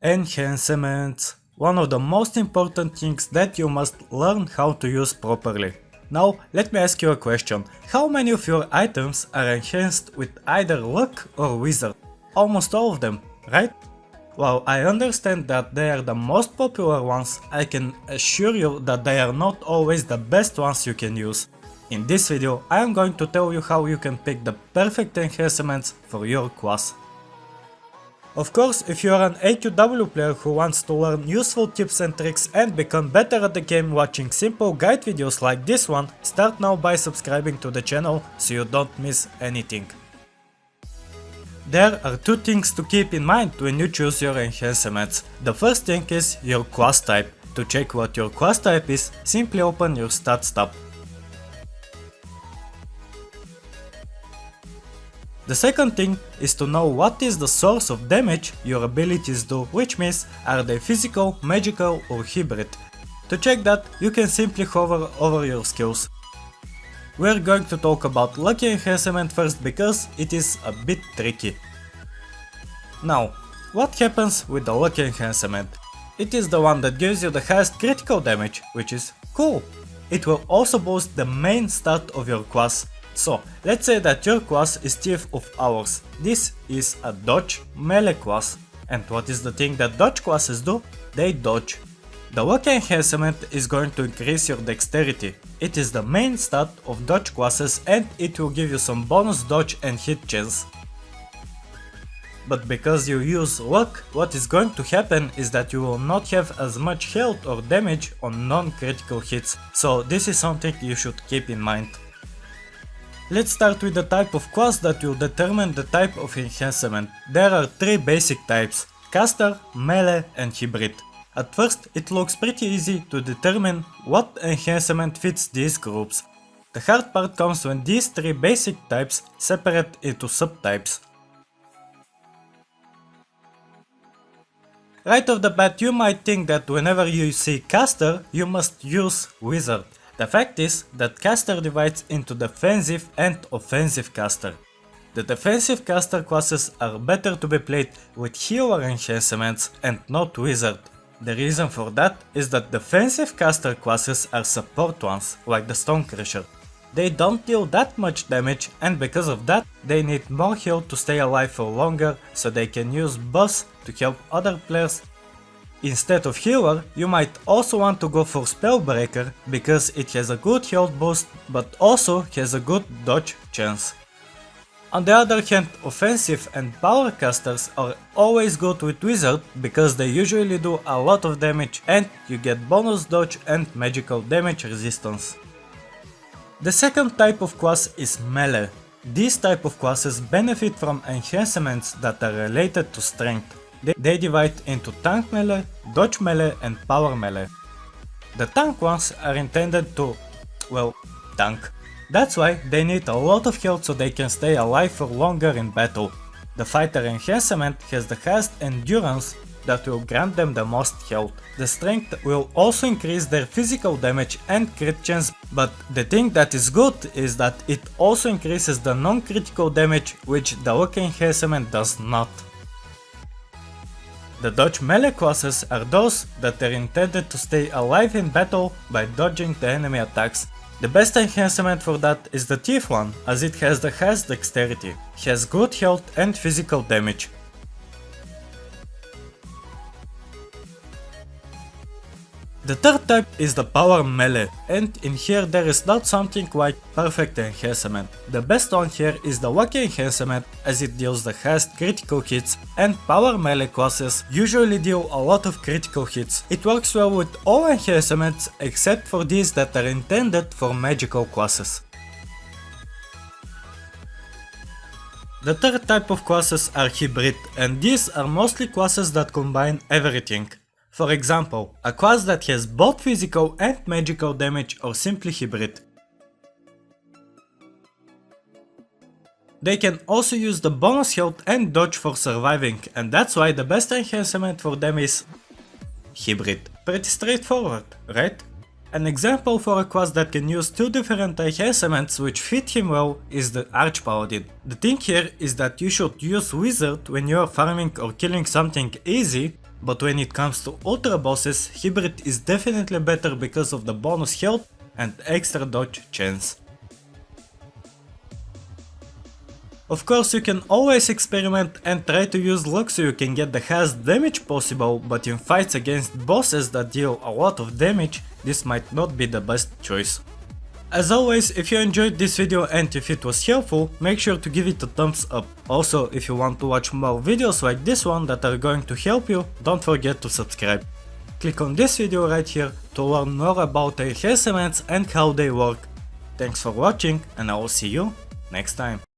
Enhancements. One of the most important things that you must learn how to use properly. Now, let me ask you a question. How many of your items are enhanced with either luck or wizard? Almost all of them, right? While I understand that they are the most popular ones, I can assure you that they are not always the best ones you can use. In this video, I am going to tell you how you can pick the perfect enhancements for your class. Of course, if you are an AQW player who wants to learn useful tips and tricks and become better at the game watching simple guide videos like this one, start now by subscribing to the channel so you don't miss anything. There are two things to keep in mind when you choose your enhancements. The first thing is your class type. To check what your class type is, simply open your stats tab. The second thing is to know what is the source of damage your abilities do, which means are they physical, magical or hybrid. To check that, you can simply hover over your skills. We are going to talk about lucky enhancement first because it is a bit tricky. Now, what happens with the lucky enhancement? It is the one that gives you the highest critical damage, which is cool. It will also boost the main stat of your class. So, let's say that your class is Thief of Hours. This is a dodge melee class. And what is the thing that dodge classes do? They dodge. The lucky enhancement is going to increase your dexterity. It is the main stat of dodge classes and it will give you some bonus dodge and hit chance. But because you use luck, what is going to happen is that you will not have as much health or damage on non-critical hits. So this is something you should keep in mind. Let's start with the type of class that will determine the type of enhancement. There are three basic types: caster, melee and hybrid. At first, it looks pretty easy to determine what enhancement fits these groups. The hard part comes when these three basic types separate into subtypes. Right off the bat, you might think that whenever you see caster, you must use wizard. The fact is that caster divides into defensive and offensive caster. The defensive caster classes are better to be played with healer enhancements and not wizard. The reason for that is that defensive caster classes are support ones, like the Stonecrusher. They don't deal that much damage and because of that they need more health to stay alive for longer so they can use buffs to help other players. Instead of healer, you might also want to go for Spellbreaker because it has a good health boost but also has a good dodge chance. On the other hand, offensive and power casters are always good with wizard because they usually do a lot of damage and you get bonus dodge and magical damage resistance. The second type of class is melee. These type of classes benefit from enhancements that are related to strength. They divide into tank melee, dodge melee and power melee. The tank ones are intended to, well, tank. That's why they need a lot of health so they can stay alive for longer in battle. The fighter enhancement has the highest endurance that will grant them the most health. The strength will also increase their physical damage and crit chance, but the thing that is good is that it also increases the non-critical damage, which the lucky enhancement does not. The dodge melee classes are those that are intended to stay alive in battle by dodging the enemy attacks. The best enhancement for that is the Thief one, as it has the highest dexterity, has good health and physical damage. The third type is the power melee, and in here there is not something like perfect enhancement. The best one here is the lucky enhancement as it deals the highest critical hits, and power melee classes usually deal a lot of critical hits. It works well with all enhancements except for these that are intended for magical classes. The third type of classes are hybrid, and these are mostly classes that combine everything. For example, a class that has both physical and magical damage or simply hybrid. They can also use the bonus health and dodge for surviving, and that's why the best enhancement for them is hybrid. Pretty straightforward, right? An example for a class that can use two different enhancements which fit him well is the Archpaladin. The thing here is that you should use Wizard when you are farming or killing something easy, but when it comes to ultra bosses, hybrid is definitely better because of the bonus health and extra dodge chance. Of course, you can always experiment and try to use luck so you can get the highest damage possible, but in fights against bosses that deal a lot of damage, this might not be the best choice. As always, if you enjoyed this video and if it was helpful, make sure to give it a thumbs up. Also, if you want to watch more videos like this one that are going to help you, don't forget to subscribe. Click on this video right here to learn more about enhancements and how they work. Thanks for watching, and I will see you next time.